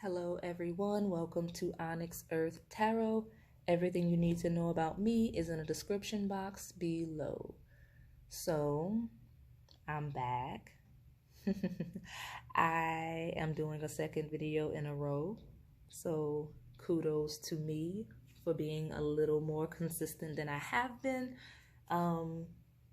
Hello everyone, welcome to Onyx Earth Tarot. Everything you need to know about me is in the description box below. So, I'm back. I am doing a second video in a row. So, kudos to me for being a little more consistent than I have been.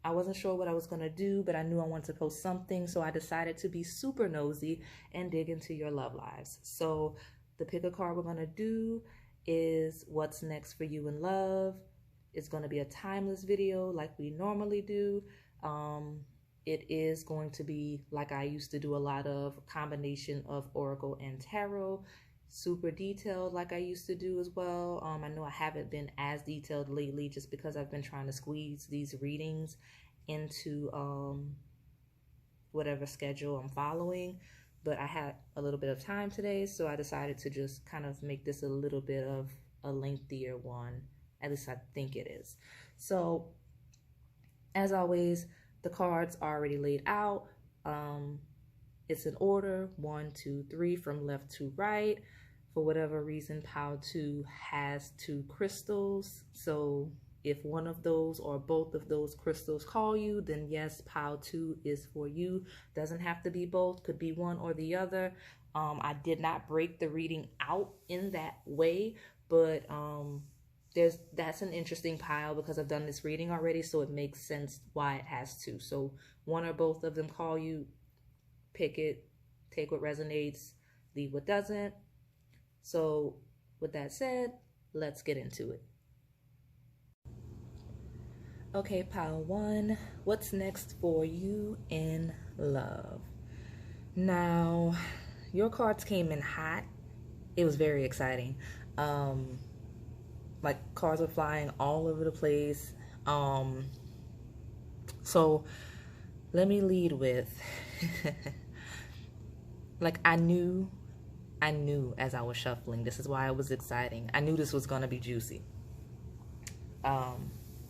I wasn't sure what I was going to do, but I knew I wanted to post something, so I decided to be super nosy and dig into your love lives. So the pick a card we're going to do is what's next for you in love. It's going to be a timeless video like we normally do. It is going to be like I used to do, a lot of combination of oracle and tarot, super detailed like I used to do as well. I know I haven't been as detailed lately just because I've been trying to squeeze these readings into whatever schedule I'm following, but I had a little bit of time today, so I decided to just kind of make this a little bit of a lengthier one. At least I think it is. So as always, the cards are already laid out. It's in order 1, 2, 3 from left to right. For whatever reason, Pile 2 has 2 crystals. So if one of those or both of those crystals call you, then yes, Pile 2 is for you. Doesn't have to be both, could be one or the other. I did not break the reading out in that way, but that's an interesting pile because I've done this reading already, so it makes sense why it has 2. So one or both of them call you, pick it, take what resonates, leave what doesn't. So with that said, let's get into it. Okay, pile 1, what's next for you in love? Now, your cards came in hot. It was very exciting. Like cards were flying all over the place. So let me lead with, like I knew as I was shuffling, this is why it was exciting. I knew this was gonna be juicy. I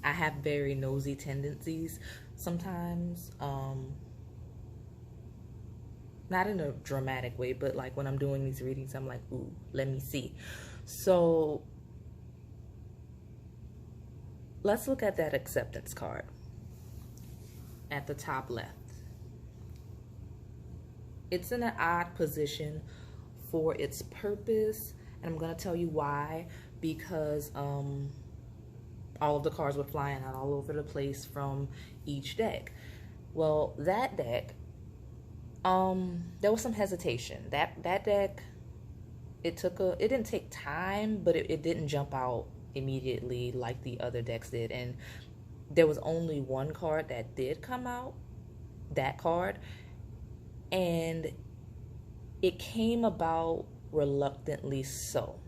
have very nosy tendencies sometimes, not in a dramatic way, but like when I'm doing these readings, I'm like, ooh, let me see. So let's look at that acceptance card at the top left. It's in an odd position for its purpose, and I'm going to tell you why, because all of the cards were flying out all over the place from each deck. Well, that deck, there was some hesitation. That deck, it didn't take time, but it didn't jump out immediately like the other decks did. And there was only one card that did come out, that card, and it came about reluctantly so.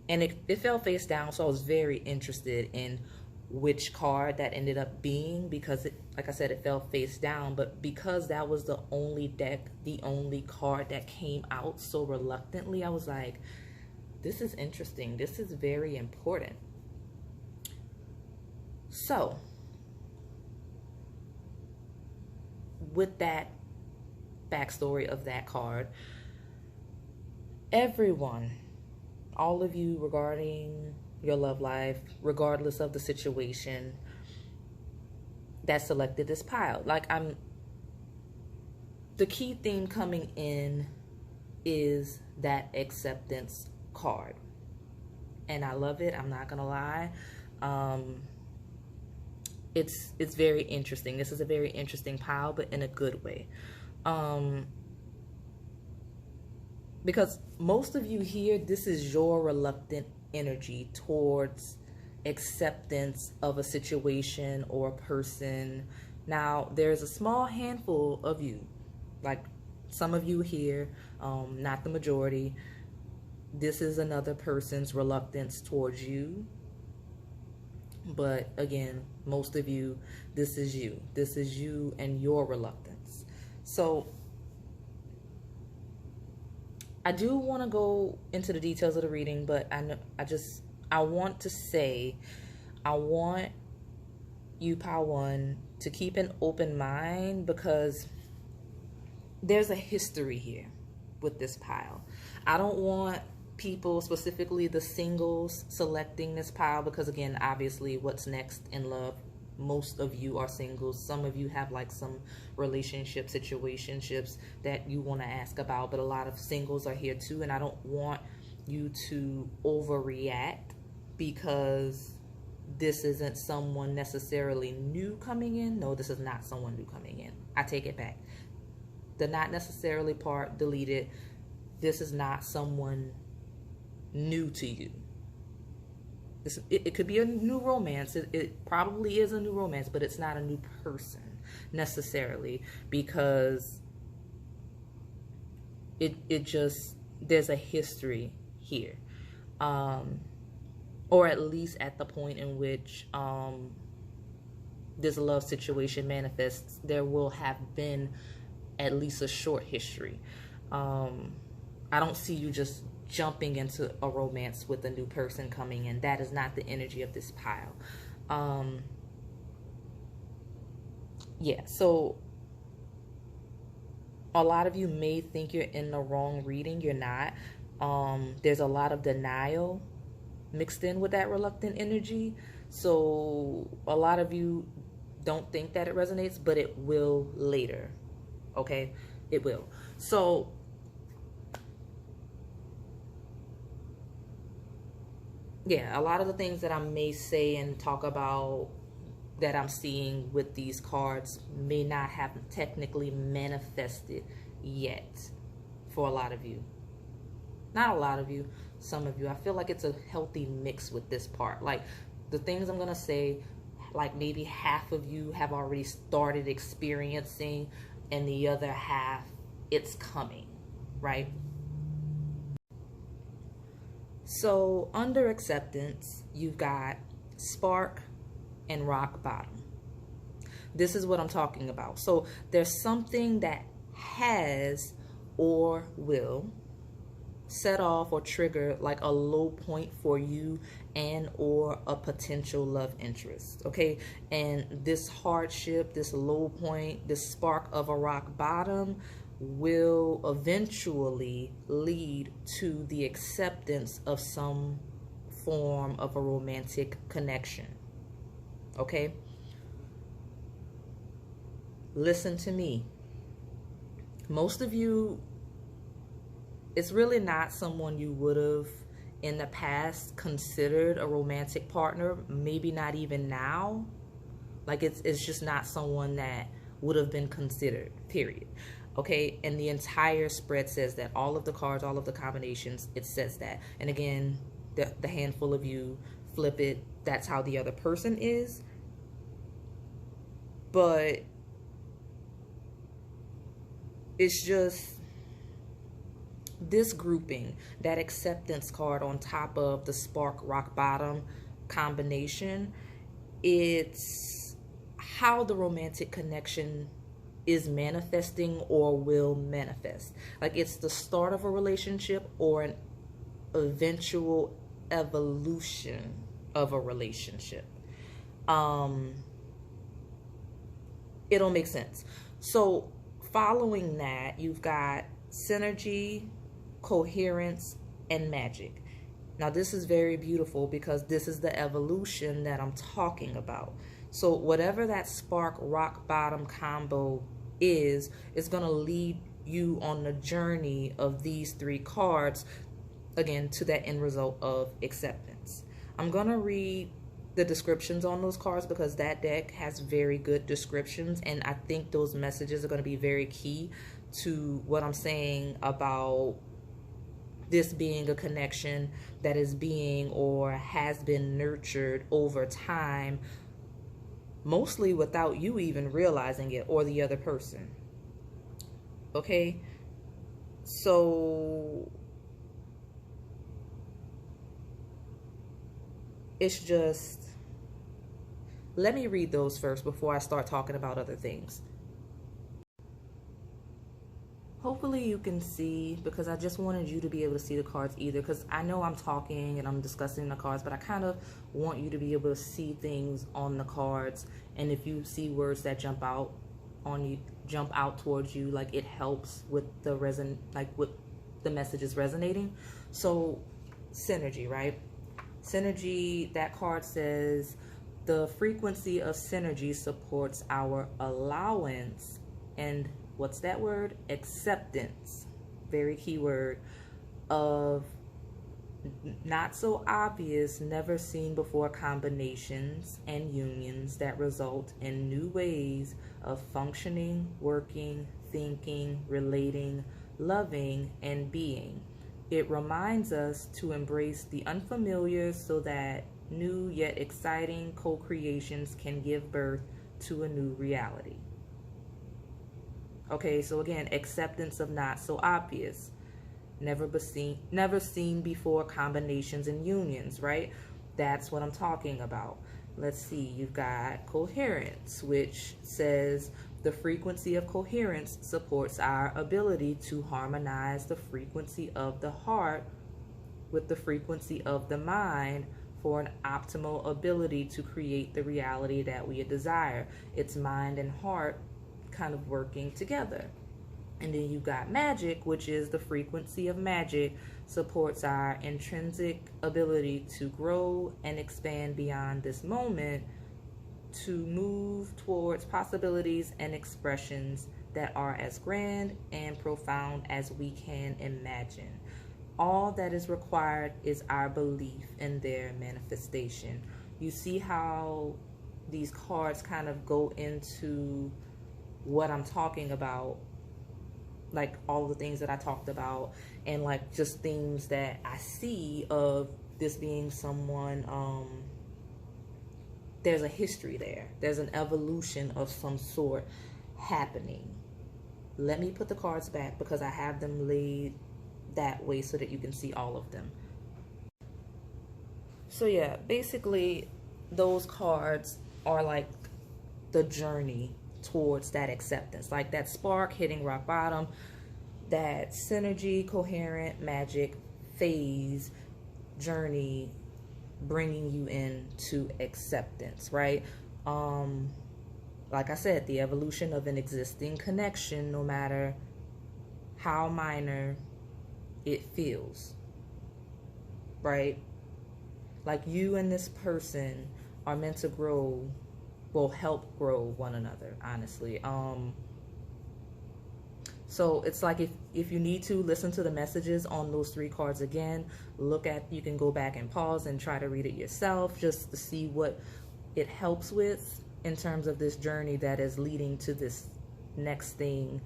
And it fell face down, so I was very interested in which card that ended up being, because like I said, it fell face down. But because that was the only deck, the only card that came out so reluctantly, I was like, this is interesting. This is very important. So with that backstory of that card, everyone, all of you, regarding your love life, regardless of the situation, that selected this pile. Like, the key theme coming in is that acceptance card. And I love it, I'm not gonna lie. It's very interesting. This is a very interesting pile, but in a good way. Because most of you here, this is your reluctant energy towards acceptance of a situation or a person. Now, there's a small handful of you, like some of you here, not the majority. This is another person's reluctance towards you. But again, most of you, this is you. This is you and your reluctance. So I do want to go into the details of the reading, but I want to say, I want you, pile 1, to keep an open mind, because there's a history here. with this pile. I don't want people, specifically the singles, selecting this pile because, again, obviously what's next in love? Most of you are singles. Some of you have like some relationship situationships that you want to ask about, but a lot of singles are here too, and I don't want you to overreact because this isn't someone necessarily new coming in. No, this is not someone new coming in. I take it back. The not necessarily part, delete it. This is not someone new to you. It could be a new romance. It probably is a new romance, but it's not a new person necessarily, because it just, there's a history here, or at least at the point in which this love situation manifests, there will have been at least a short history. I don't see you just jumping into a romance with a new person coming in. That is not the energy of this pile. Yeah, so a lot of you may think you're in the wrong reading. You're not. There's a lot of denial mixed in with that reluctant energy. So a lot of you don't think that it resonates, but it will later. Okay, it will. So yeah, a lot of the things that I may say and talk about that I'm seeing with these cards may not have technically manifested yet for a lot of you. Not a lot of you, some of you. I feel like it's a healthy mix with this part. Like the things I'm going to say, like maybe half of you have already started experiencing, and the other half, it's coming, right? So under acceptance, you've got spark and rock bottom. This is what I'm talking about. So there's something that has or will set off or trigger like a low point for you and or a potential love interest, okay? And this hardship, this low point, this spark of a rock bottom will eventually lead to the acceptance of some form of a romantic connection, okay? Listen to me. Most of you, it's really not someone you would have in the past considered a romantic partner, maybe not even now. Like it's just not someone that would have been considered, period. Okay, and the entire spread says that. All of the cards, all of the combinations, it says that. And again, the handful of you flip it, that's how the other person is. But it's just this grouping, that acceptance card on top of the spark rock bottom combination, it's how the romantic connection is manifesting or will manifest. Like it's the start of a relationship or an eventual evolution of a relationship. It'll make sense. So following that, you've got synergy, coherence, and magic. Now this is very beautiful because this is the evolution that I'm talking about. So whatever that spark rock bottom combo is, it's going to lead you on the journey of these three cards, again, to that end result of acceptance. I'm going to read the descriptions on those cards because that deck has very good descriptions, and I think those messages are going to be very key to what I'm saying about this being a connection that is being or has been nurtured over time, mostly without you even realizing it or the other person. Okay? So it's just, let me read those first before I start talking about other things. Hopefully you can see, because I just wanted you to be able to see the cards either, because I know I'm talking and I'm discussing the cards, but I kind of want you to be able to see things on the cards. And if you see words that jump out on you, jump out towards you, like it helps with the with the message is resonating. So synergy, right? Synergy, that card says the frequency of synergy supports our allowance and what's that word? Acceptance. Very key word of not so obvious, never seen before combinations and unions that result in new ways of functioning, working, thinking, relating, loving, and being. It reminds us to embrace the unfamiliar so that new yet exciting co-creations can give birth to a new reality. Okay, so again, acceptance of not so obvious, never seen before combinations and unions, right? That's what I'm talking about. Let's see, you've got coherence, which says the frequency of coherence supports our ability to harmonize the frequency of the heart with the frequency of the mind for an optimal ability to create the reality that we desire. It's mind and heart kind of working together. And then you got magic, which is the frequency of magic supports our intrinsic ability to grow and expand beyond this moment to move towards possibilities and expressions that are as grand and profound as we can imagine. All that is required is our belief in their manifestation. You see how these cards kind of go into what I'm talking about, like all the things that I talked about, and like just themes that I see of this being someone, there's a history there. There's an evolution of some sort happening. Let me put the cards back because I have them laid that way so that you can see all of them. So yeah, basically those cards are like the journey towards that acceptance, like that spark hitting rock bottom, that synergy, coherent, magic phase journey bringing you into acceptance, right? Like I said, the evolution of an existing connection, no matter how minor it feels, right? Like you and this person are meant to grow, will help grow one another, honestly. So it's like if you need to listen to the messages on those 3 cards again, you can go back and pause and try to read it yourself just to see what it helps with in terms of this journey that is leading to this next thing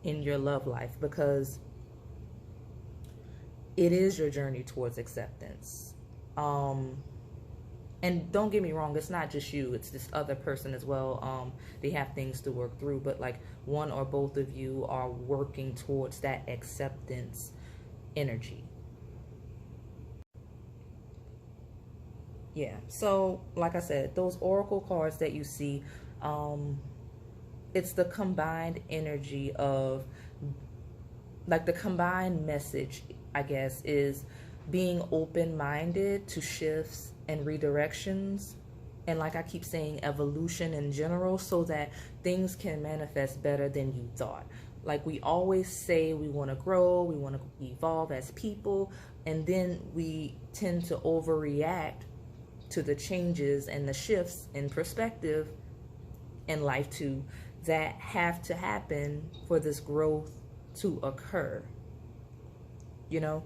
in your love life, because it is your journey towards acceptance. And don't get me wrong, it's not just you, it's this other person as well. They have things to work through, but like one or both of you are working towards that acceptance energy. Yeah, so like I said, those oracle cards that you see, it's the combined energy of, like the combined message, I guess, is being open-minded to shifts and redirections, and like I keep saying, evolution in general, so that things can manifest better than you thought. Like we always say, we want to grow, we want to evolve as people, and then we tend to overreact to the changes and the shifts in perspective in life too that have to happen for this growth to occur, you know?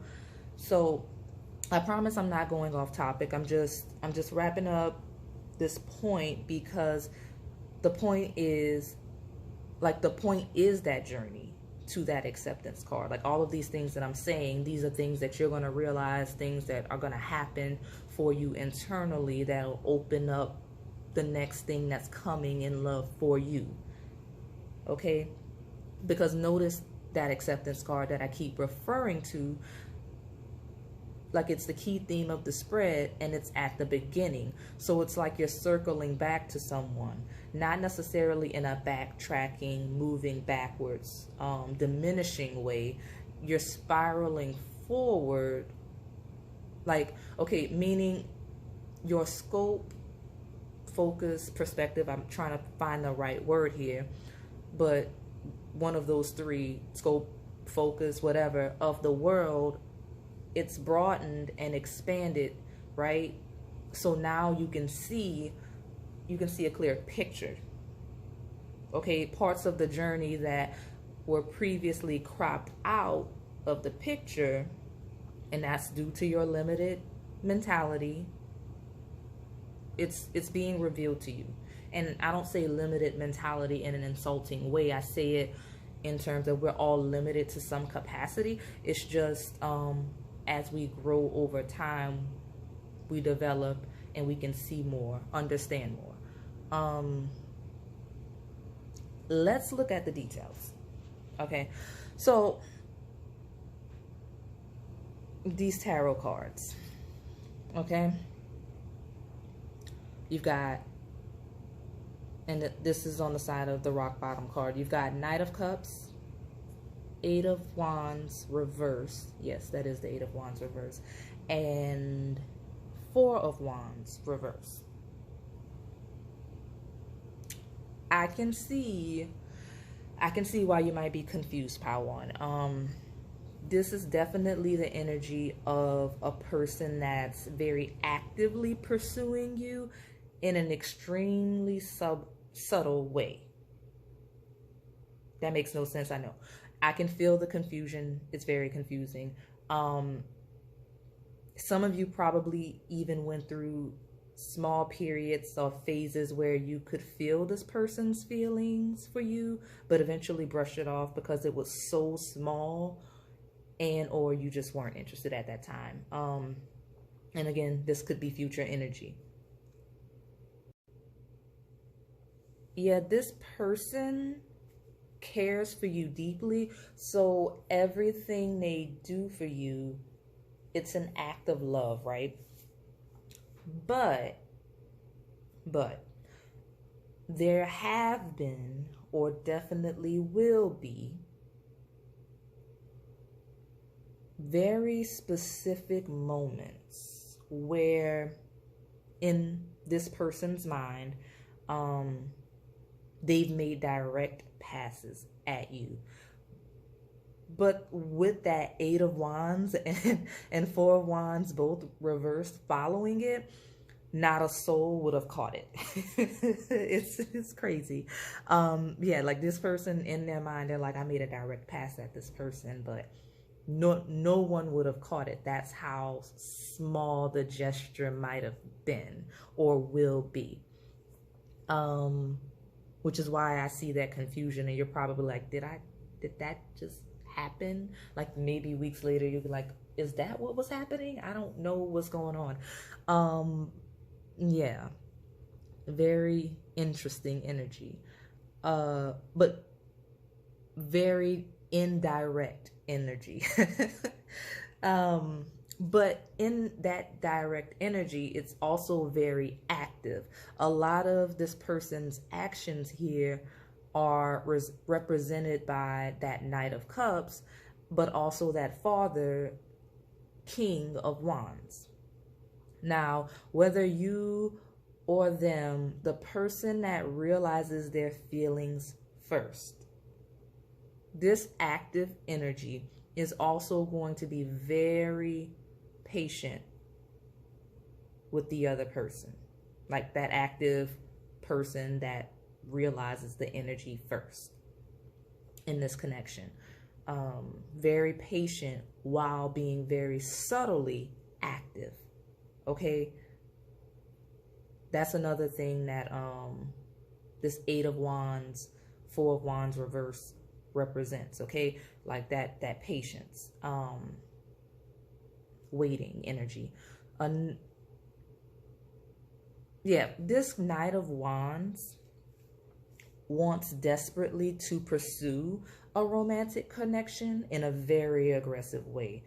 So I promise I'm not going off topic. I'm just wrapping up this point, because the point is that journey to that acceptance card. Like all of these things that I'm saying, these are things that you're going to realize, things that are going to happen for you internally that'll open up the next thing that's coming in love for you. Okay? Because notice that acceptance card that I keep referring to, like it's the key theme of the spread, and it's at the beginning. So it's like you're circling back to someone, not necessarily in a backtracking, moving backwards, diminishing way. You're spiraling forward, like, okay, meaning your scope, focus, perspective, I'm trying to find the right word here, but one of those 3, scope, focus, whatever, of the world, it's broadened and expanded, right? So now you can see a clear picture. Okay, parts of the journey that were previously cropped out of the picture, and that's due to your limited mentality, it's being revealed to you. And I don't say limited mentality in an insulting way. I say it in terms of we're all limited to some capacity. It's just as we grow over time, we develop and we can see more, understand more. Let's look at the details. Okay, so these tarot cards, okay, you've got, and this is on the side of the rock bottom card, you've got Knight of Cups, Eight of Wands reverse, yes, that is the Eight of Wands reverse, and Four of Wands reverse. I can see why you might be confused, Pawan. This is definitely the energy of a person that's very actively pursuing you in an extremely subtle way. That makes no sense, I know. I can feel the confusion. It's very confusing. Some of you probably even went through small periods or phases where you could feel this person's feelings for you, but eventually brushed it off because it was so small, and or you just weren't interested at that time. And again, this could be future energy. Yeah, this person cares for you deeply, so everything they do for you, it's an act of love, right? But there have been, or definitely will be, very specific moments where in this person's mind, they've made direct passes at you. But with that Eight of Wands and Four of Wands both reversed following it, not a soul would have caught it. It's crazy. Yeah, like this person in their mind, they're like, I made a direct pass at this person, but no one would have caught it. That's how small the gesture might have been or will be. Which is why I see that confusion, and you're probably like, did that just happen? Like maybe weeks later you'll be like, is that what was happening? I don't know what's going on. Yeah, very interesting energy, but very indirect energy. But in that direct energy, it's also very active. A lot of this person's actions here are represented by that Knight of Cups, but also that Father, King of Wands. Now, whether you or them, the person that realizes their feelings first, this active energy is also going to be very patient with the other person. Like that active person that realizes the energy first in this connection. Very patient while being very subtly active. Okay? That's another thing that this Eight of Wands, Four of Wands reverse represents. Okay? Like that patience. Waiting energy. Yeah, this Knight of Wands wants desperately to pursue a romantic connection in a very aggressive way,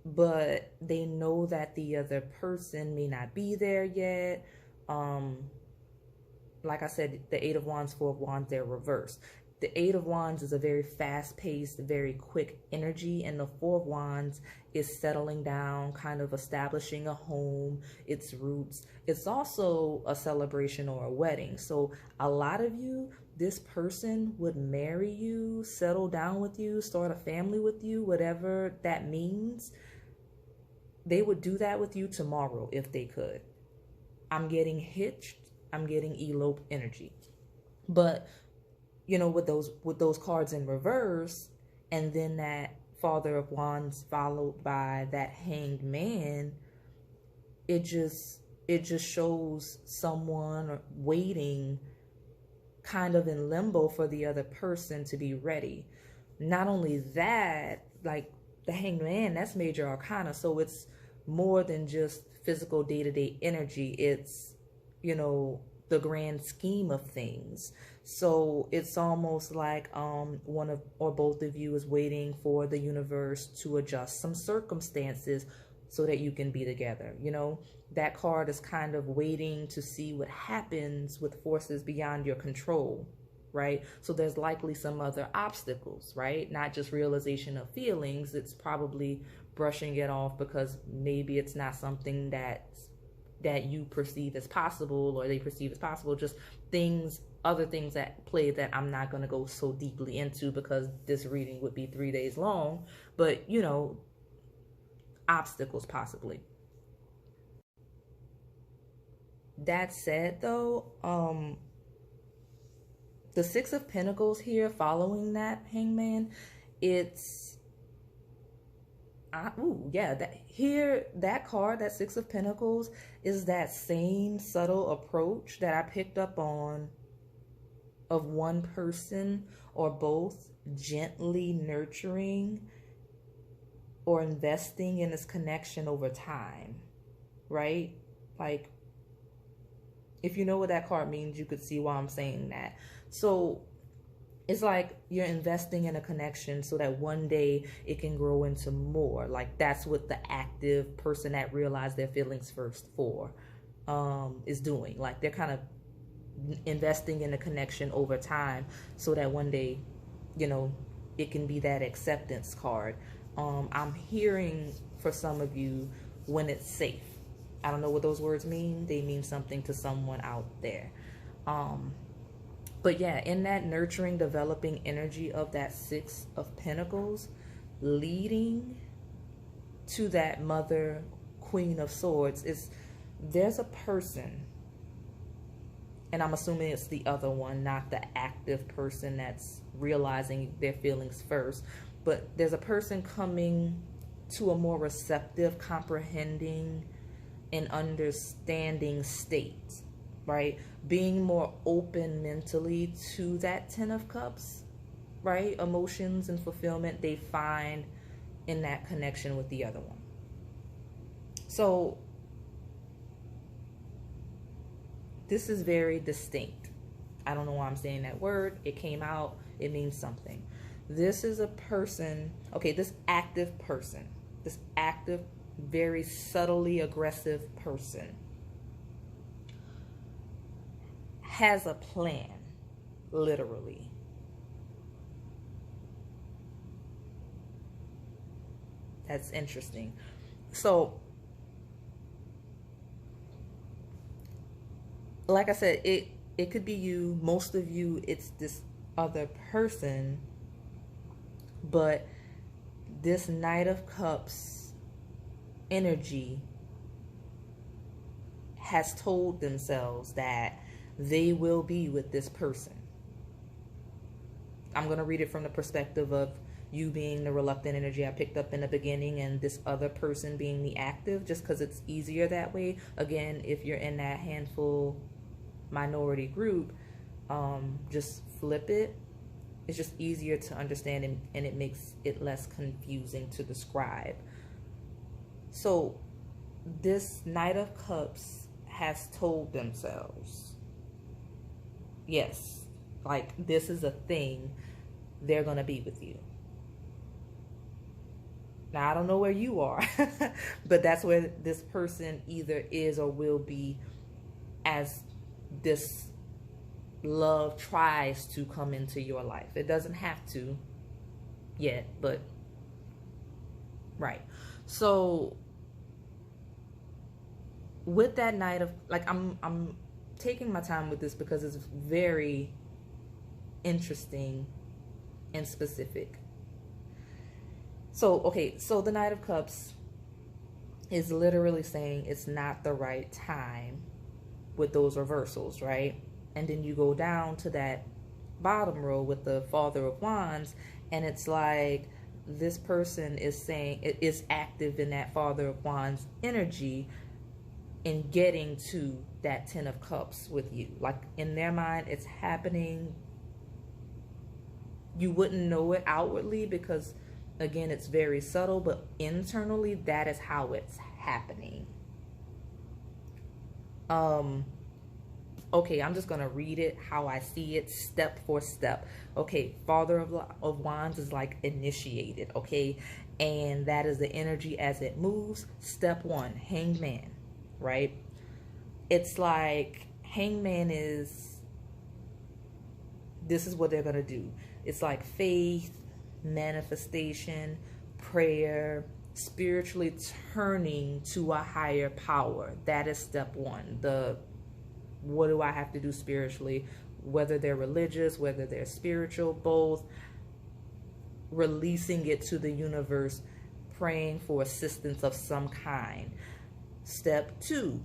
but they know that the other person may not be there yet. Like I said, the Eight of Wands, Four of Wands, they're reversed. The Eight of Wands is a very fast-paced, very quick energy, and the Four of Wands is settling down, kind of establishing a home, its roots. It's also a celebration or a wedding. So a lot of you, this person would marry you, settle down with you, start a family with you, whatever that means. They would do that with you tomorrow if they could. I'm getting hitched. I'm getting elope energy. But, you know, with those cards in reverse, and then that Father of Wands followed by that Hanged Man, it just shows someone waiting, kind of in limbo, for the other person to be ready. Not only that, like the Hanged Man, that's major arcana, so it's more than just physical day-to-day energy. It's, you know, the grand scheme of things. So it's almost like one of or both of you is waiting for the universe to adjust some circumstances so that you can be together. You know, that card is kind of waiting to see what happens with forces beyond your control, right? So there's likely some other obstacles, right? Not just realization of feelings. It's probably brushing it off because maybe it's not something that you perceive as possible, or they perceive as possible. Just other things at play that I'm not going to go so deeply into because this reading would be 3 days long. But, you know, obstacles possibly. That said, though, the Six of Pentacles here following that Hangman, it's that card, that Six of Pentacles, is that same subtle approach that I picked up on of one person or both gently nurturing or investing in this connection over time, right? Like, if you know what that card means, you could see why I'm saying that. So it's like you're investing in a connection so that one day it can grow into more. Like, that's what the active person that realized their feelings first is doing. Like, they're kind of investing in a connection over time so that one day, you know, it can be that acceptance card. I'm hearing for some of you, when it's safe. I don't know what those words mean. They mean something to someone out there. But yeah, in that nurturing, developing energy of that Six of Pentacles, leading to that Mother, Queen of Swords, there's a person, and I'm assuming it's the other one, not the active person that's realizing their feelings first, but there's a person coming to a more receptive, comprehending, and understanding state, right? Being more open mentally to that Ten of Cups, right? Emotions and fulfillment they find in that connection with the other one. So this is very distinct. I don't know why I'm saying that word. It came out. It means something. This is a person, okay, this active, very subtly aggressive person has a plan, literally. That's interesting. So, like I said, it could be you. Most of you, it's this other person. But this Knight of Cups energy has told themselves that they will be with this person. I'm going to read it from the perspective of you being the reluctant energy I picked up in the beginning and this other person being the active, just because it's easier that way. Again, if you're in that handful minority group, just flip it. It's just easier to understand, and it makes it less confusing to describe. So this Knight of Cups has told themselves, yes, like this is a thing, they're going to be with you. Now, I don't know where you are, but that's where this person either is or will be as this love tries to come into your life. It doesn't have to yet, but right. So with that Knight of, like, I'm taking my time with this because it's very interesting and specific. So, okay, so the Knight of Cups is literally saying it's not the right time with those reversals, right? And then you go down to that bottom row with the Father of Wands, and it's like this person is saying it is active in that Father of Wands energy in getting to that Ten of Cups with you. Like in their mind, it's happening. You wouldn't know it outwardly because, again, it's very subtle, but internally, that is how it's happening. Okay, I'm just going to read it how I see it step for step. Okay, Father of Wands is like initiated, okay? And that is the energy as it moves. Step 1, Hangman, right? It's like Hangman is, this is what they're going to do. It's like faith, manifestation, prayer, spiritually turning to a higher power. That is step 1. What do I have to do spiritually? Whether they're religious, whether they're spiritual, both. Releasing it to the universe, praying for assistance of some kind. Step 2,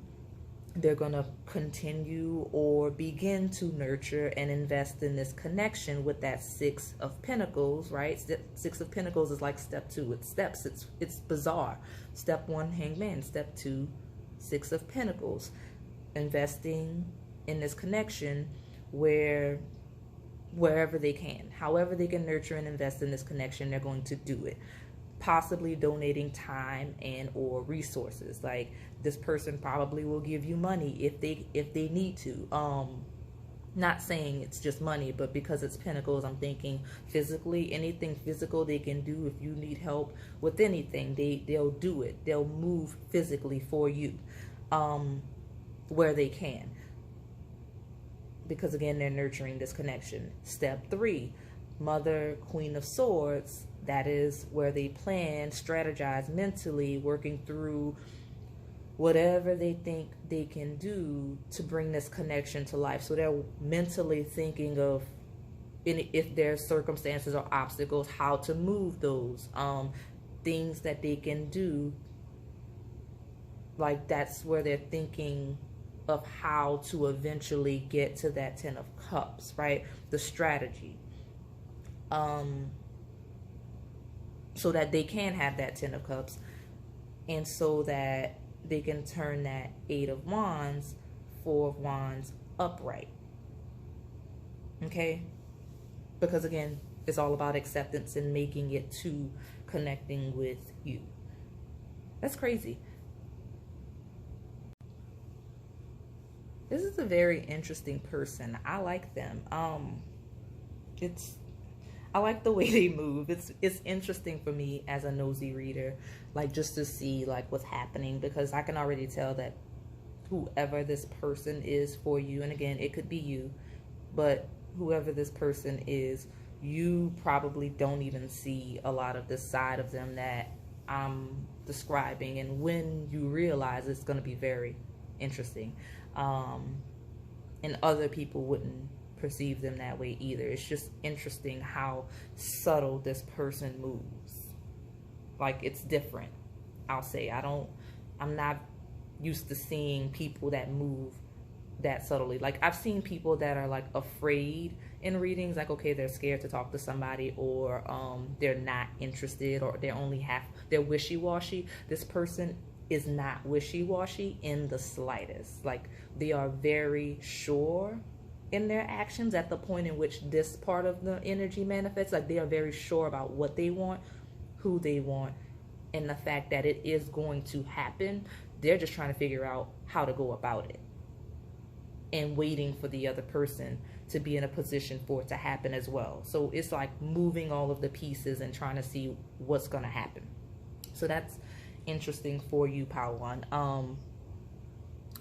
they're going to continue or begin to nurture and invest in this connection with that Six of Pentacles, right? Six of Pentacles is like step 2. It's steps. It's bizarre. Step 1, Hangman. Step 2, Six of Pentacles. Investing in this connection wherever they can. However they can nurture and invest in this connection, they're going to do it. Possibly donating time and or resources. Like this person probably will give you money if they need to. Not saying it's just money, but because it's Pentacles, I'm thinking physically, anything physical they can do. If you need help with anything, they'll do it. They'll move physically for you. Where they can, because again, they're nurturing this connection. Step 3, Mother, Queen of Swords. That is where they plan, strategize mentally, working through whatever they think they can do to bring this connection to life. So they're mentally thinking of if there's circumstances or obstacles, how to move those, things that they can do. Like that's where they're thinking of how to eventually get to that Ten of Cups, right? The strategy. So that they can have that Ten of Cups, and so that they can turn that Eight of Wands, Four of Wands upright. Okay? Because again, it's all about acceptance and making it to connecting with you. That's crazy. This is a very interesting person. I like them. I like the way they move. It's interesting for me as a nosy reader, like just to see like what's happening, because I can already tell that whoever this person is for you, and again, it could be you, but whoever this person is, you probably don't even see a lot of this side of them that I'm describing, and when you realize, it's going to be very interesting. And other people wouldn't perceive them that way either. It's just interesting how subtle this person moves. Like, it's different. I'll say, I'm not used to seeing people that move that subtly. Like, I've seen people that are like afraid in readings, like, okay, they're scared to talk to somebody, or they're not interested, or they're wishy-washy. This person is not wishy-washy in the slightest. Like, they are very sure in their actions at the point in which this part of the energy manifests. Like, they are very sure about what they want, who they want, and the fact that it is going to happen. They're just trying to figure out how to go about it, and waiting for the other person to be in a position for it to happen as well. So it's like moving all of the pieces and trying to see what's going to happen. So that's interesting for you, Power One.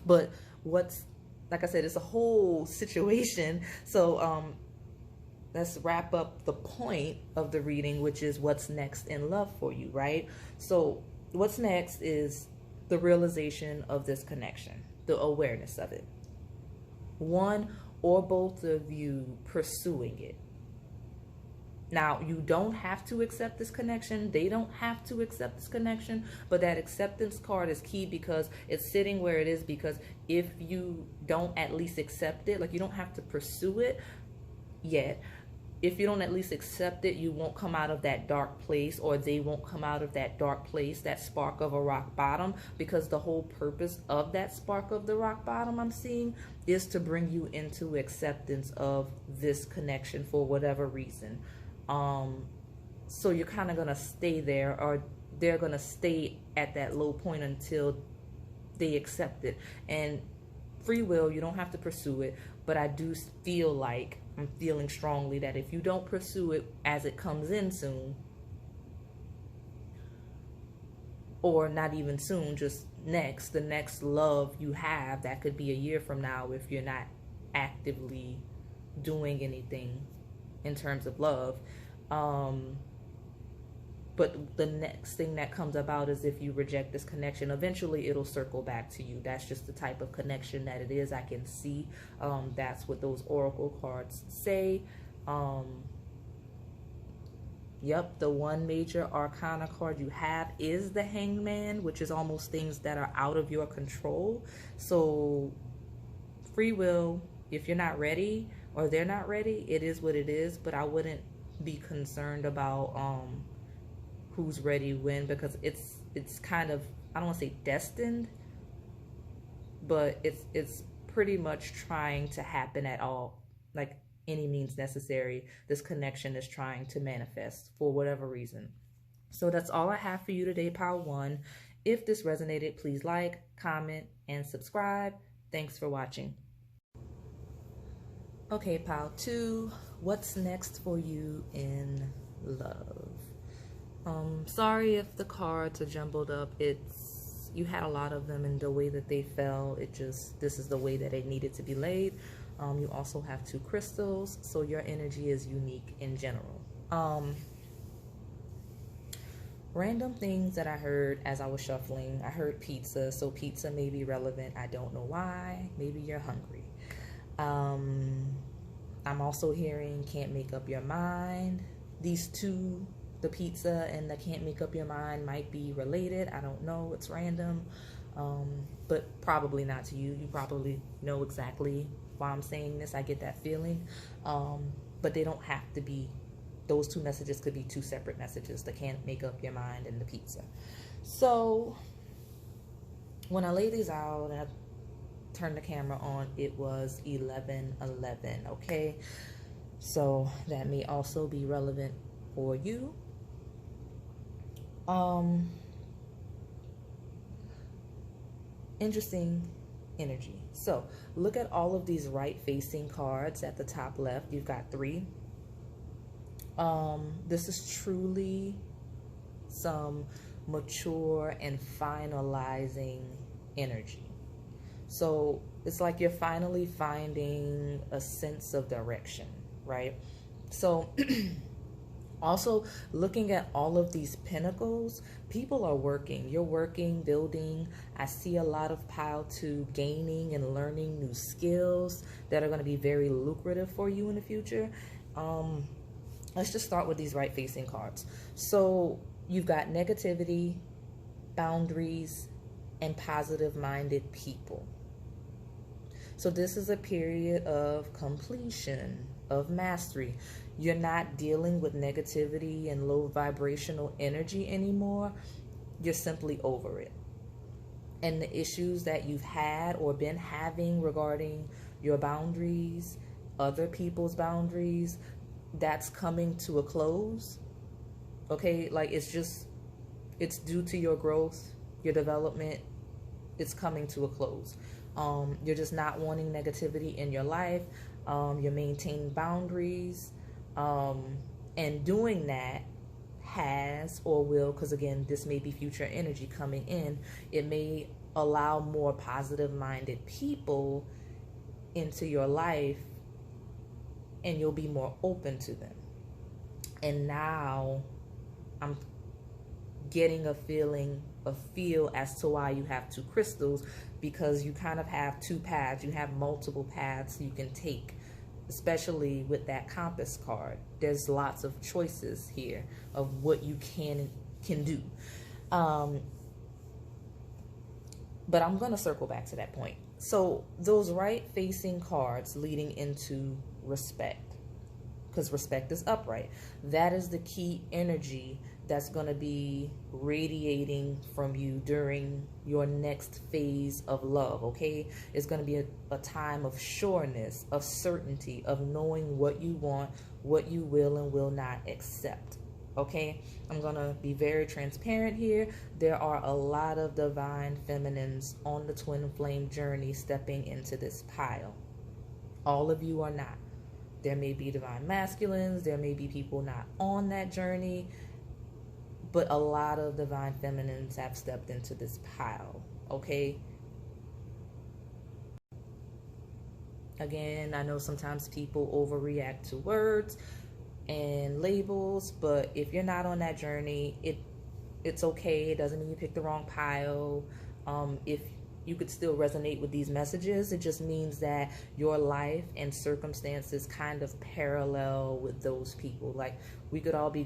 But like I said, it's a whole situation. So let's wrap up the point of the reading, which is what's next in love for you, right? So what's next is the realization of this connection, the awareness of it. One or both of you pursuing it, Now, you don't have to accept this connection. They don't have to accept this connection, but that acceptance card is key because it's sitting where it is, because if you don't at least accept it, like, you don't have to pursue it yet. If you don't at least accept it, you won't come out of that dark place, or they won't come out of that dark place, that spark of a rock bottom, because the whole purpose of that spark of the rock bottom I'm seeing is to bring you into acceptance of this connection for whatever reason. So you're kind of going to stay there, or they're going to stay at that low point until they accept it. And free will, you don't have to pursue it, but I do feel like, I'm feeling strongly that if you don't pursue it as it comes in soon, or not even soon, just the next love you have, that could be a year from now if you're not actively doing anything in terms of love. But the next thing that comes about is if you reject this connection, eventually it'll circle back to you. That's just the type of connection that it is. I can see that's what those oracle cards say. Yep, the one major arcana card you have is the Hangman, which is almost things that are out of your control. So free will, if you're not ready or they're not ready, it is what it is. But I wouldn't be concerned about who's ready when, because it's kind of, I don't want to say destined, but it's pretty much trying to happen at all, like any means necessary. This connection is trying to manifest for whatever reason. So that's all I have for you today, Pile 1. If this resonated, please like, comment, and subscribe. Thanks for watching. Okay, Pile 2, what's next for you in love? Sorry if the cards are jumbled up. You had a lot of them, and the way that they fell, this is the way that it needed to be laid. You also have 2 crystals, so your energy is unique in general. Random things that I heard as I was shuffling. I heard pizza, so pizza may be relevant. I don't know why. Maybe you're hungry. I'm also hearing can't make up your mind. These two, the pizza and the can't make up your mind, might be related. I don't know. It's random, but probably not to you. You probably know exactly why I'm saying this. I get that feeling, but they don't have to be. Those 2 messages could be 2 separate messages. The can't make up your mind and the pizza. So when I lay these out and I turned the camera on, it was 11:11. Okay, so that may also be relevant for you. Interesting energy. So look at all of these right facing cards at the top left. You've got 3. This is truly some mature and finalizing energy. So it's like you're finally finding a sense of direction, right? So also looking at all of these pinnacles, people are working. You're working, building. I see a lot of Pile 2 gaining and learning new skills that are going to be very lucrative for you in the future. Let's just start with these right facing cards. So you've got negativity, boundaries, and positive minded people. So this is a period of completion, of mastery. You're not dealing with negativity and low vibrational energy anymore. You're simply over it. And the issues that you've had or been having regarding your boundaries, other people's boundaries, that's coming to a close. Okay, like it's due to your growth, your development. It's coming to a close. You're just not wanting negativity in your life. You're maintaining boundaries. And doing that has or will, because again, this may be future energy coming in, it may allow more positive minded people into your life, and you'll be more open to them. And now I'm getting a feel as to why you have 2 crystals, because you kind of have 2 paths. You have multiple paths you can take especially with that compass card. There's lots of choices here of what you can do. But I'm going to circle back to that point. So those right facing cards leading into respect, because respect is upright. That is the key energy that's going to be radiating from you during your next phase of love, okay? It's going to be a time of sureness, of certainty, of knowing what you want, what you will and will not accept, okay? I'm going to be very transparent here. There are a lot of divine feminines on the twin flame journey stepping into this pile. All of you are not. There may be divine masculines, there may be people not on that journey, but a lot of divine feminines have stepped into this pile, okay? Again, I know sometimes people overreact to words and labels, but if you're not on that journey, it's okay. It doesn't mean you picked the wrong pile. If you could still resonate with these messages, it just means that your life and circumstances kind of parallel with those people. Like, we could all be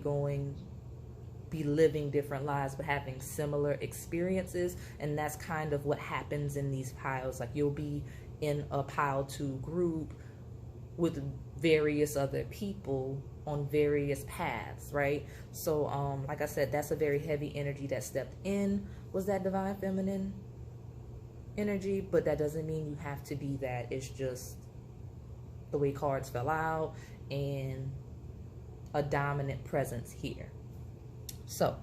living different lives but having similar experiences, and that's kind of what happens in these piles. Like, you'll be in a pile 2 group with various other people on various paths, right? So like I said, that's a very heavy energy that stepped in, was that divine feminine energy, but that doesn't mean you have to be that. It's just the way cards fell out and a dominant presence here. So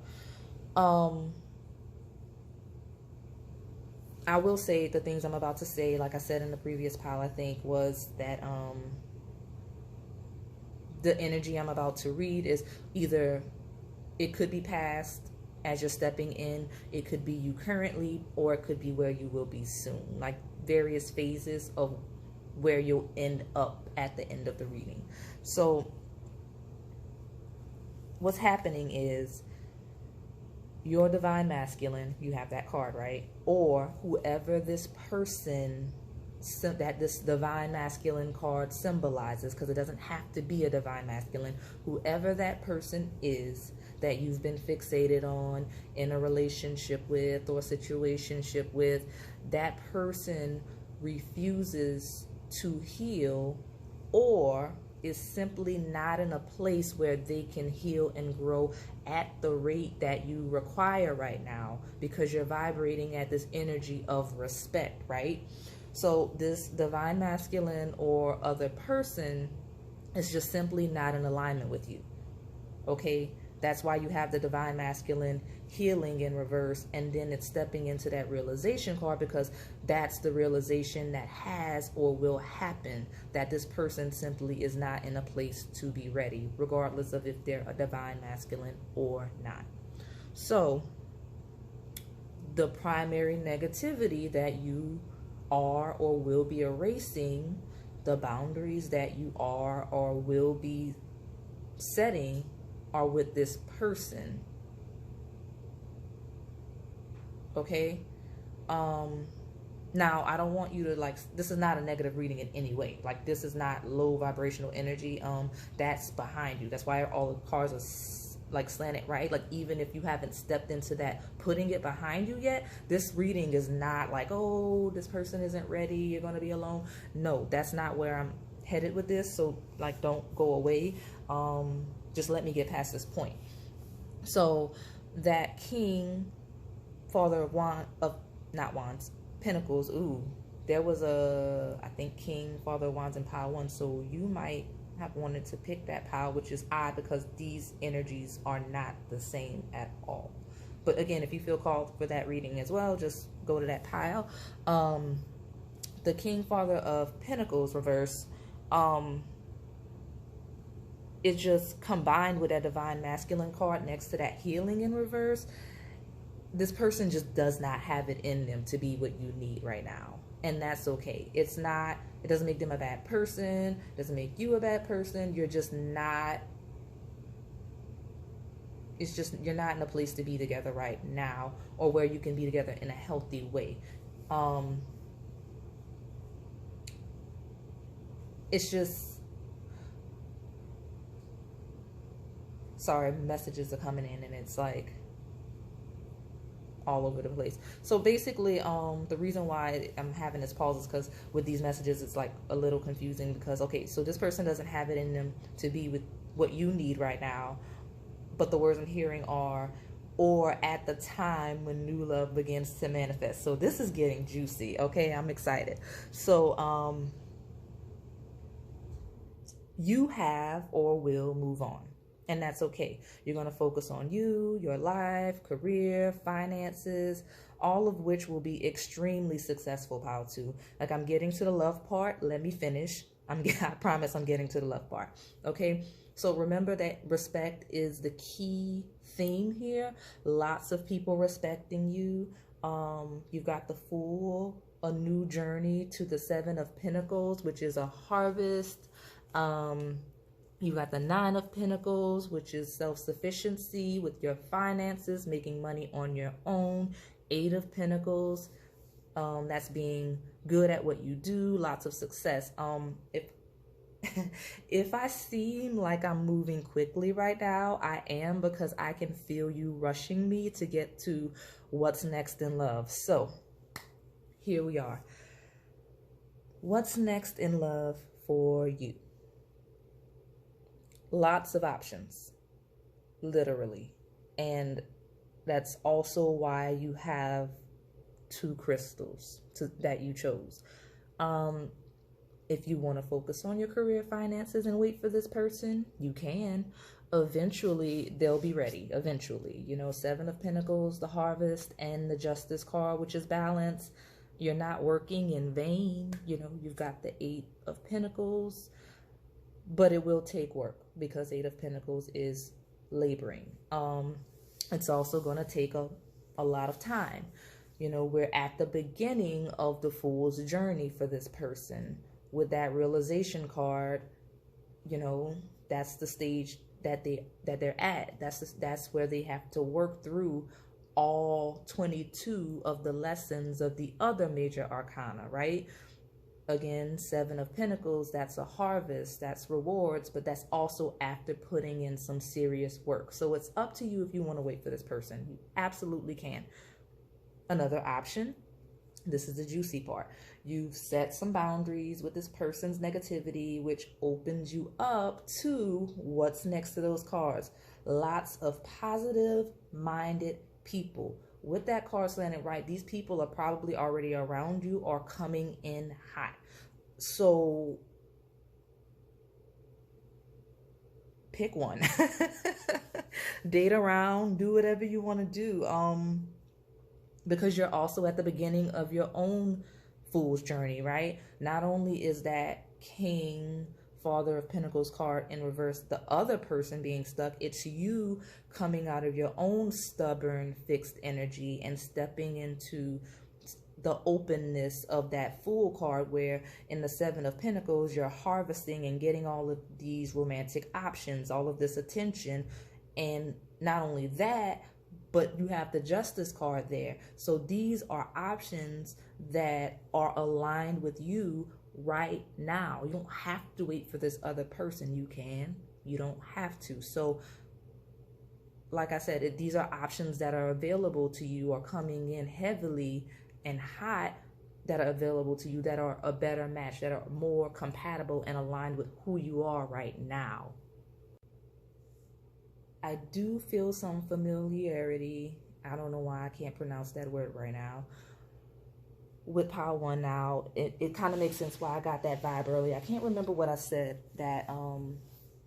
I will say the things I'm about to say, like I said in the previous pile, I think was that the energy I'm about to read is either, it could be past as you're stepping in, it could be you currently, or it could be where you will be soon, like various phases of where you'll end up at the end of the reading. So what's happening is your divine masculine, you have that card, right? Or whoever this person that this divine masculine card symbolizes, because it doesn't have to be a divine masculine, whoever that person is that you've been fixated on, in a relationship with or situationship with, that person refuses to heal, or is simply not in a place where they can heal and grow at the rate that you require right now, because you're vibrating at this energy of respect, right? So this divine masculine or other person is just simply not in alignment with you, okay? That's why you have the divine masculine healing in reverse, and then it's stepping into that realization card, because that's the realization that has or will happen, that this person simply is not in a place to be ready, regardless of if they're a divine masculine or not. So the primary negativity that you are or will be erasing, the boundaries that you are or will be setting, are with this person, okay? Now, I don't want you to, like, this is not a negative reading in any way. Like, this is not low vibrational energy. That's behind you. That's why all the cards are like slanted, right? Like, even if you haven't stepped into that putting it behind you yet, this reading is not like, oh, this person isn't ready, you're going to be alone. No, that's not where I'm headed with this. So, like, don't go away. Just let me get past this point. So that King, Father of Pentacles. Ooh, there was I think King, Father of Wands in pile 1. So you might have wanted to pick that pile, which is odd because these energies are not the same at all. But again, if you feel called for that reading as well, just go to that pile. The King, Father of Pentacles reverse, it just combined with that divine masculine card next to that healing in reverse. This person just does not have it in them to be what you need right now. And that's okay. It doesn't make them a bad person. It doesn't make you a bad person. You're just not, you're not in a place to be together right now, or where you can be together in a healthy way. It's just, Sorry, messages are coming in and it's like all over the place. So basically, the reason why I'm having this pause is because with these messages, it's like a little confusing because, okay, so this person doesn't have it in them to be with what you need right now, but the words I'm hearing are, or at the time when new love begins to manifest. So this is getting juicy. Okay, I'm excited. So you have or will move on. And that's okay. You're going to focus on you, your life, career, finances, all of which will be extremely successful, pile two. Like, I'm getting to the love part. Let me finish. I promise I'm getting to the love part. Okay. So remember that respect is the key theme here. Lots of people respecting you. You've got the Fool, a new journey to the Seven of Pentacles, which is a harvest. You got the Nine of Pentacles, which is self-sufficiency with your finances, making money on your own. Eight of Pentacles, that's being good at what you do, lots of success. If I seem like I'm moving quickly right now, I am, because I can feel you rushing me to get to what's next in love. So here we are. What's next in love for you? Lots of options, literally. And that's also why you have two crystals that you chose. If you want to focus on your career, finances, and wait for this person, you can. Eventually, they'll be ready. Eventually, you know, Seven of Pentacles, the Harvest, and the Justice card, which is balance. You're not working in vain. You know, you've got the Eight of Pentacles, but it will take work because Eight of Pentacles is laboring. It's also going to take a lot of time. You know, we're at the beginning of the Fool's journey for this person. With that realization card, you know, that's the stage that they're at. That's where they have to work through all 22 of the lessons of the other major arcana, right? Again, Seven of Pentacles, that's a harvest, that's rewards, but that's also after putting in some serious work. So it's up to you if you want to wait for this person. You absolutely can. Another option, this is the juicy part. You've set some boundaries with this person's negativity, which opens you up to what's next to those cards. Lots of positive-minded people. With that card slanted right, these people are probably already around you or coming in hot. So pick one. Date around, do whatever you want to do. Because you're also at the beginning of your own Fool's journey, right? Not only is that King, Father of Pentacles card in reverse, the other person being stuck, it's you coming out of your own stubborn, fixed energy and stepping into the openness of that Fool card, where in the Seven of Pentacles, you're harvesting and getting all of these romantic options, all of this attention. And not only that, but you have the Justice card there. So these are options that are aligned with you right now. You don't have to wait for this other person. You can. You don't have to. So like I said, these are options that are available to you or coming in heavily and hot, that are available to you, that are a better match, that are more compatible and aligned with who you are right now. I do feel some familiarity. I don't know why I can't pronounce that word right now. With Pile 1 now, it kind of makes sense why I got that vibe earlier. I can't remember what I said that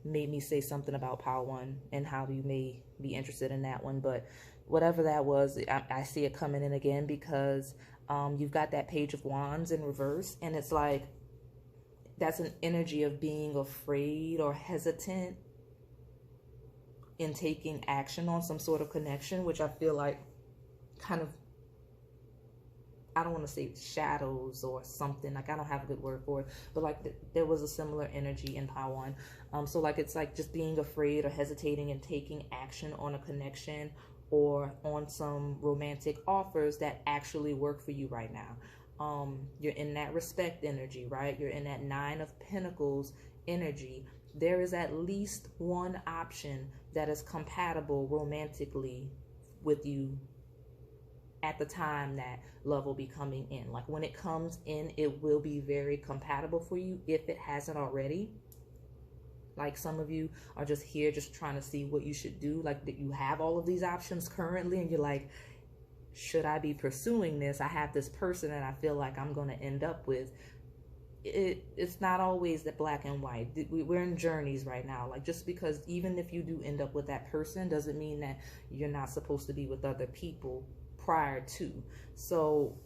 made me say something about Pile 1 and how you may be interested in that one. But whatever that was, I see it coming in again because you've got that Page of Wands in reverse. And it's like, that's an energy of being afraid or hesitant in taking action on some sort of connection, which I feel like kind of, I don't want to say shadows or something, like I don't have a good word for it, but like there was a similar energy in Pile 1. So like it's like just being afraid or hesitating and taking action on a connection or on some romantic offers that actually work for you right now. You're in that respect energy, right? You're in that Nine of Pentacles energy. There is at least one option that is compatible romantically with you at the time that love will be coming in. Like when it comes in, it will be very compatible for you if it hasn't already. Like some of you are just here just trying to see what you should do. Like that you have all of these options currently and you're like, should I be pursuing this? I have this person that I feel like I'm going to end up with. It's not always that black and white. We're in journeys right now. Like just because even if you do end up with that person doesn't mean that you're not supposed to be with other people prior to. So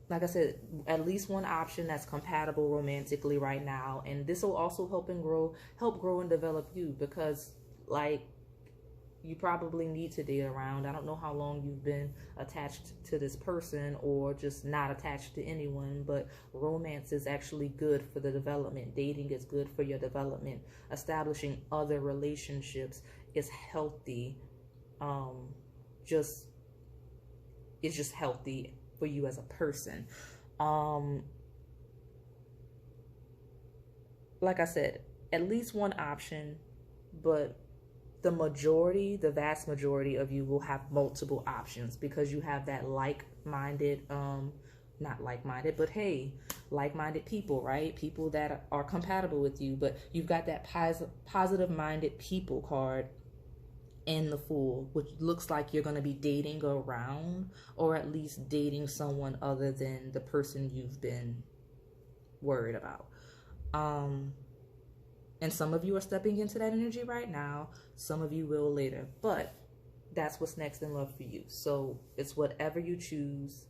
like I said, at least one option that's compatible romantically right now, and this will also help grow and develop you, because like you probably need to date around. I don't know how long you've been attached to this person or just not attached to anyone, but romance is actually good for the development. Dating is good for your development. Establishing other relationships is healthy. It's just healthy for you as a person. Like I said, at least one option, but the vast majority of you will have multiple options because you have that like-minded, not like-minded, but hey, like-minded people, right? People that are compatible with you, but you've got that positive-minded people card in the Fool, which looks like you're going to be dating around, or at least dating someone other than the person you've been worried about. And some of you are stepping into that energy right now. Some of you will later. But that's what's next in love for you. So it's whatever you choose.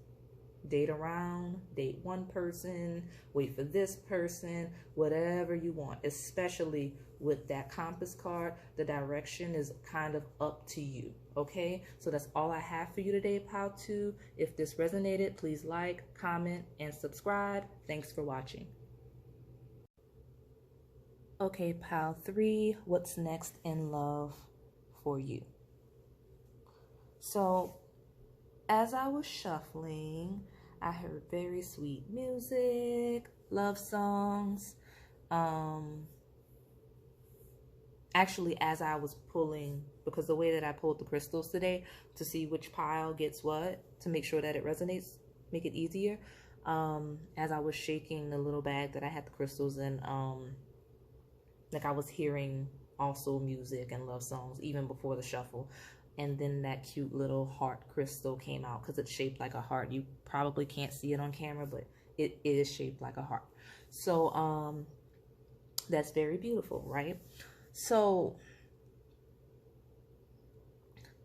Date around, date one person, wait for this person, whatever you want. Especially with that compass card, the direction is kind of up to you. Okay? So that's all I have for you today, Pile 2. If this resonated, please like, comment, and subscribe. Thanks for watching. Okay, Pile 3, what's next in love for you? So, as I was shuffling, I heard very sweet music, love songs. Actually, as I was pulling, because the way that I pulled the crystals today to see which pile gets what, to make sure that it resonates, make it easier, as I was shaking the little bag that I had the crystals in, like I was hearing also music and love songs even before the shuffle. And then that cute little heart crystal came out because it's shaped like a heart. You probably can't see it on camera, but it is shaped like a heart. So that's very beautiful, right? So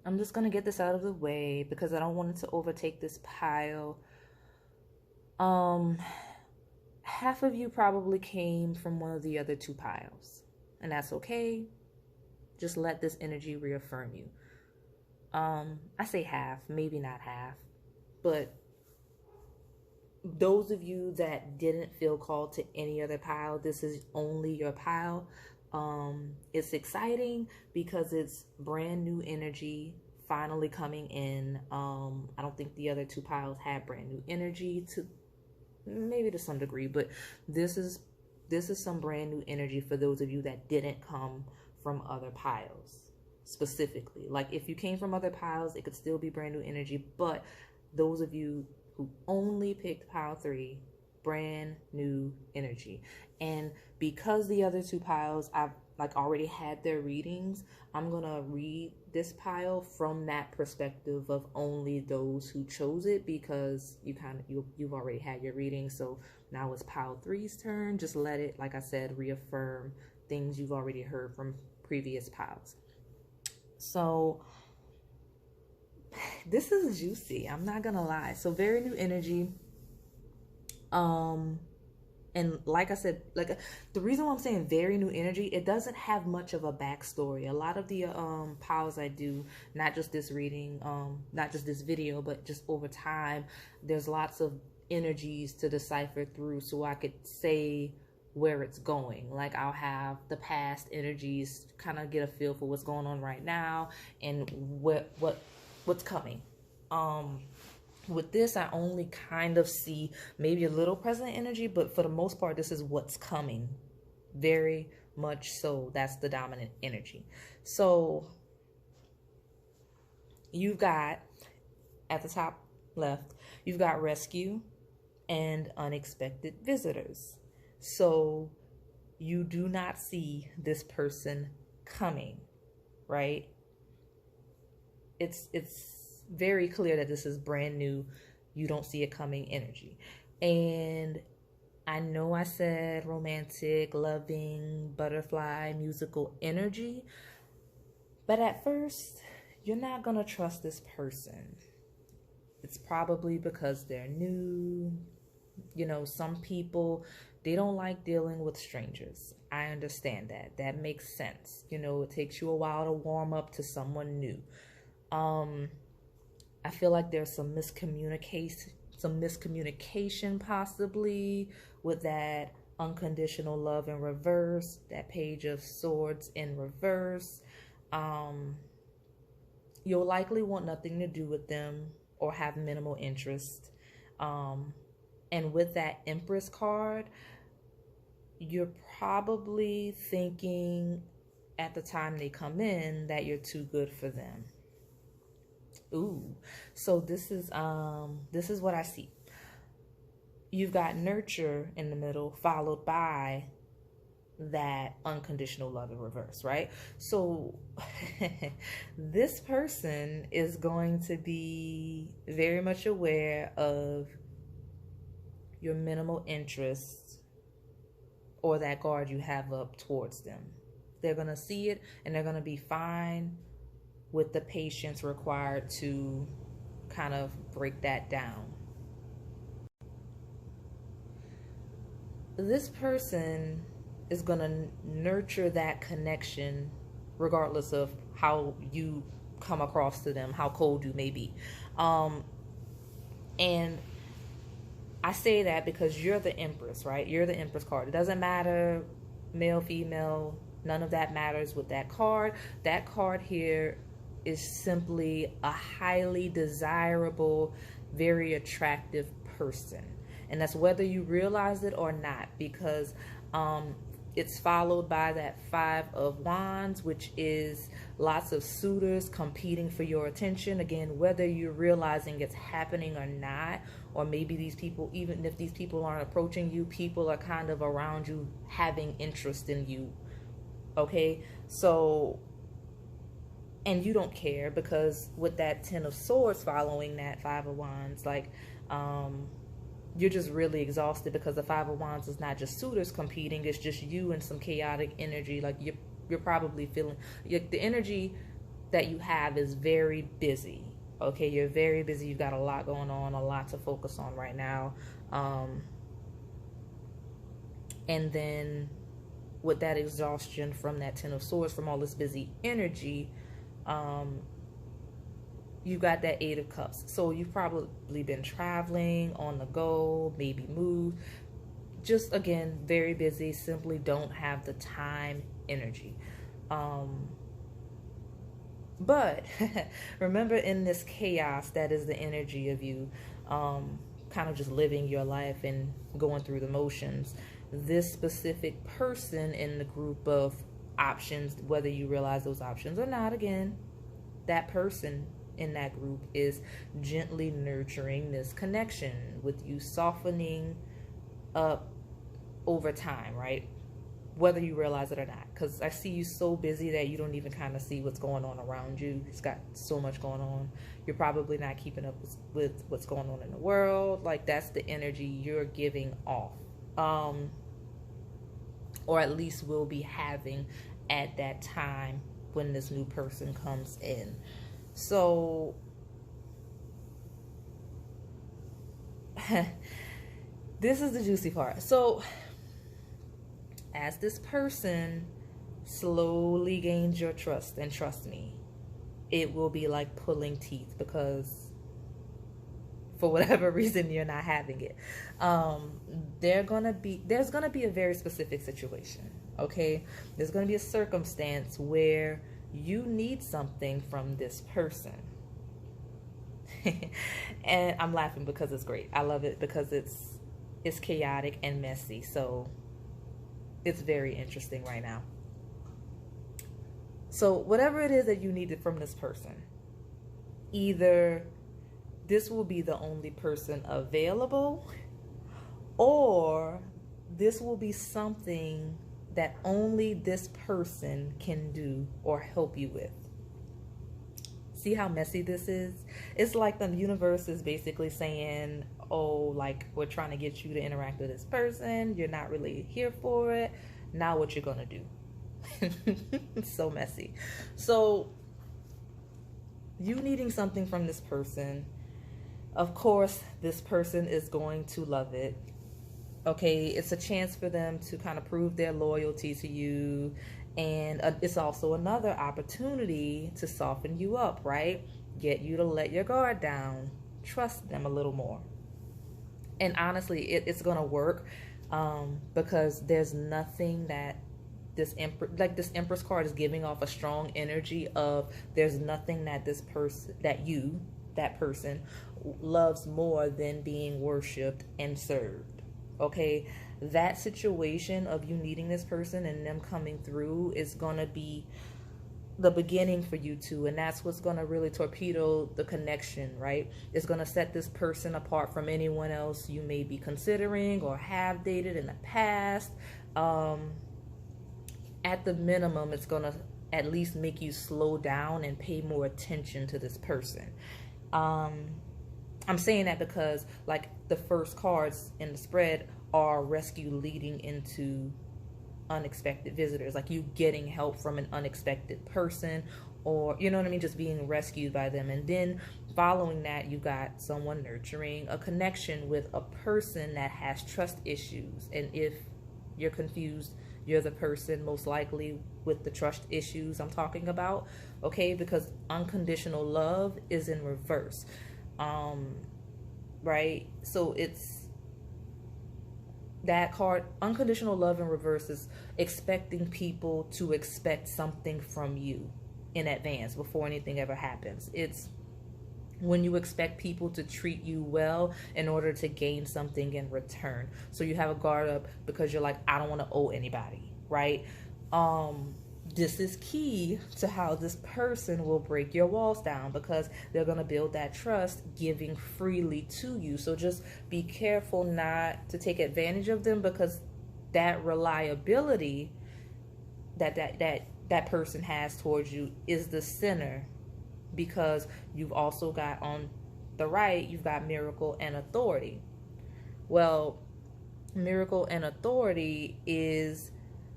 I'm just going to get this out of the way because I don't want it to overtake this pile. Half of you probably came from one of the other two piles, and that's okay. Just let this energy reaffirm you. I say half, maybe not half, but those of you that didn't feel called to any other pile, this is only your pile. It's exciting because it's brand new energy finally coming in. I don't think the other two piles had brand new energy, maybe to some degree, but this is some brand new energy for those of you that didn't come from other piles specifically. Like if you came from other piles, it could still be brand new energy, but those of you who only picked pile 3, brand new energy. And because the other two piles I've like already had their readings, I'm gonna read this pile from that perspective of only those who chose it, because you've already had your reading. So now it's pile 3's turn. Just let it, like I said, reaffirm things you've already heard from previous piles. So this is juicy, I'm not gonna lie. So very new energy. And like I said, like the reason why I'm saying very new energy, it doesn't have much of a backstory. A lot of the piles I do, not just this reading, not just this video, but just over time, there's lots of energies to decipher through, so I could say where it's going. Like I'll have the past energies, kind of get a feel for what's going on right now and what's coming. With this, I only kind of see maybe a little present energy, but for the most part, this is what's coming. Very much so that's the dominant energy. So you've got at the top left, you've got rescue and unexpected visitors. So you do not see this person coming, right? It's very clear that this is brand new. You don't see it coming energy. And I know I said romantic, loving, butterfly, musical energy, but at first, you're not going to trust this person. It's probably because they're new. You know, some people, they don't like dealing with strangers. I understand that. That makes sense. You know, it takes you a while to warm up to someone new. I feel like there's some miscommunication possibly with that unconditional love in reverse, that page of swords in reverse. You'll likely want nothing to do with them or have minimal interest. And with that Empress card, you're probably thinking at the time they come in that you're too good for them. Ooh, so this is what I see. You've got nurture in the middle, followed by that unconditional love in reverse, right? So this person is going to be very much aware of your minimal interest or that guard you have up towards them. They're going to see it and they're going to be fine with the patience required to kind of break that down. This person is going to nurture that connection regardless of how you come across to them, how cold you may be. And I say that because you're the Empress, right? You're the Empress card. It doesn't matter male, female, none of that matters with that card. That card here is simply a highly desirable, very attractive person. And that's whether you realize it or not, because it's followed by that 5 of Wands, which is lots of suitors competing for your attention. Again, whether you're realizing it's happening or not, or maybe these people, even if these people aren't approaching you, people are kind of around you having interest in you. Okay, so, and you don't care, because with that 10 of Swords following that 5 of Wands, like, you're just really exhausted, because the 5 of Wands is not just suitors competing, it's just you and some chaotic energy. Like you're probably feeling, the energy that you have is very busy. Okay, you're very busy. You've got a lot going on, a lot to focus on right now. And then with that exhaustion from that 10 of Swords, from all this busy energy, you got that 8 of Cups. So you've probably been traveling, on the go, maybe moved. Just, again, very busy, simply don't have the time, energy. But remember, in this chaos that is the energy of you, kind of just living your life and going through the motions, this specific person in the group of options, whether you realize those options or not, again, that person in that group is gently nurturing this connection with you, softening up over time, right? Whether you realize it or not, because I see you so busy that you don't even kind of see what's going on around you. It's got so much going on. You're probably not keeping up with what's going on in the world. Like, that's the energy you're giving off, or at least will be having at that time when this new person comes in. So this is the juicy part. So as this person slowly gains your trust, and trust me, it will be like pulling teeth, because for whatever reason you're not having it. There's gonna be a very specific situation. Okay, there's gonna be a circumstance where you need something from this person. And I'm laughing because it's great. I love it because it's chaotic and messy. So it's very interesting right now. So whatever it is that you needed from this person, either this will be the only person available, or this will be something that only this person can do or help you with. See how messy this is? It's like the universe is basically saying, oh, like, we're trying to get you to interact with this person. You're not really here for it. Now what you're going to do? It's so messy. So you needing something from this person, of course, this person is going to love it. Okay, it's a chance for them to kind of prove their loyalty to you. And it's also another opportunity to soften you up, right? Get you to let your guard down. Trust them a little more. And honestly, it's going to work because there's nothing that this Empress card is giving off a strong energy of there's nothing that this person, that person loves more than being worshipped and served. Okay, that situation of you needing this person and them coming through is going to be the beginning for you two, and that's what's going to really torpedo the connection, right? It's going to set this person apart from anyone else you may be considering or have dated in the past. At the minimum, it's going to at least make you slow down and pay more attention to this person. I'm saying that because, like, the first cards in the spread are rescue leading into unexpected visitors, like you getting help from an unexpected person, or, you know what I mean, just being rescued by them. And then following that, you got someone nurturing a connection with a person that has trust issues. And if you're confused, you're the person most likely with the trust issues I'm talking about, okay? Because unconditional love is in reverse. Right? So it's that card, unconditional love in reverse, is expecting people to expect something from you in advance before anything ever happens. It's when you expect people to treat you well in order to gain something in return. So you have a guard up because you're like, I don't want to owe anybody, right? This is key to how this person will break your walls down, because they're going to build that trust giving freely to you. So just be careful not to take advantage of them, because that reliability that person has towards you is the center, because you've also got on the right, you've got miracle and authority. Well, miracle and authority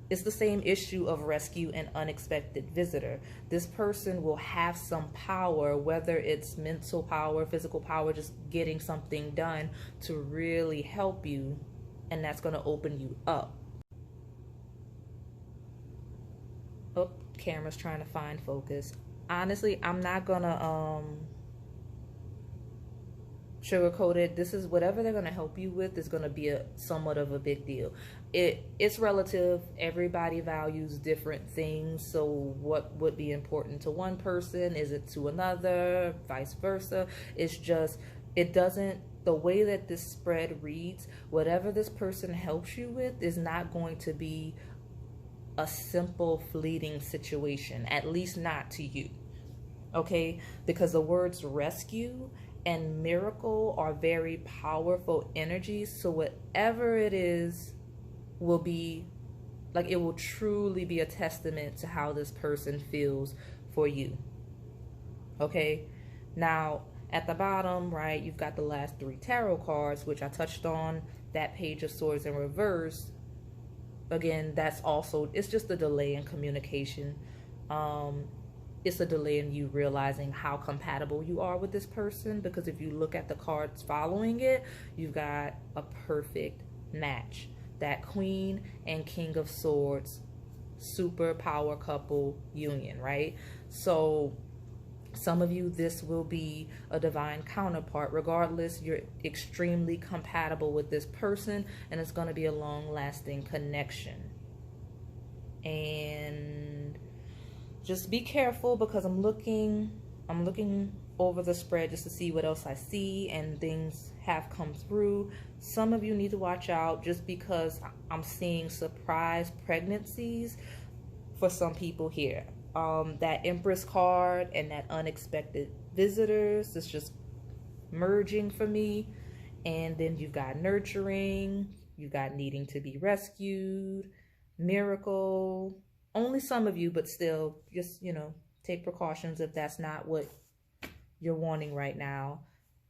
it's the same issue of rescue and unexpected visitor. This person will have some power, whether it's mental power, physical power, just getting something done to really help you, and that's going to open you up. Oh, camera's trying to find focus. Honestly, I'm not going to sugarcoat it. This is whatever they're going to help you with is going to be somewhat of a big deal. It's relative. Everybody values different things. So what would be important to one person is it to another, vice versa. It's just, it doesn't, the way that this spread reads, whatever this person helps you with is not going to be a simple fleeting situation, at least not to you. Okay? Because the words rescue and miracle are very powerful energies. So whatever it is will be, like, it will truly be a testament to how this person feels for you. Okay? Now, at the bottom, right, you've got the last 3 tarot cards, which I touched on. That Page of Swords in reverse. Again, that's also, it's just a delay in communication. It's a delay in you realizing how compatible you are with this person, because if you look at the cards following it, you've got a perfect match. That Queen and King of Swords super power couple union, right? So some of you, this will be a divine counterpart. Regardless, you're extremely compatible with this person, and it's going to be a long-lasting connection. And just be careful, because I'm looking over the spread just to see what else I see, and things have come through. Some of you need to watch out just because I'm seeing surprise pregnancies for some people here. That Empress card and that unexpected visitors is just merging for me. And then you've got nurturing, you got needing to be rescued, miracle. Only some of you, but still, just, you know, take precautions if that's not what you're wanting right now.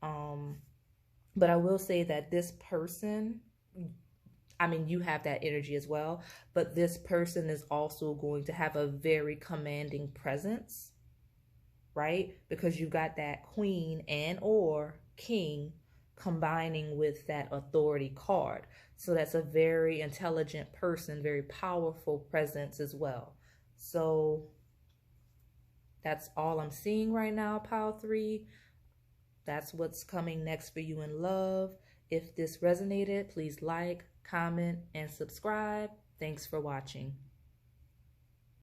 But I will say that this person, I mean, you have that energy as well, but this person is also going to have a very commanding presence, right? Because you got that queen and or king combining with that authority card. So that's a very intelligent person, very powerful presence as well. So that's all I'm seeing right now, Pile 3. That's what's coming next for you in love. If this resonated, please like, comment, and subscribe. Thanks for watching.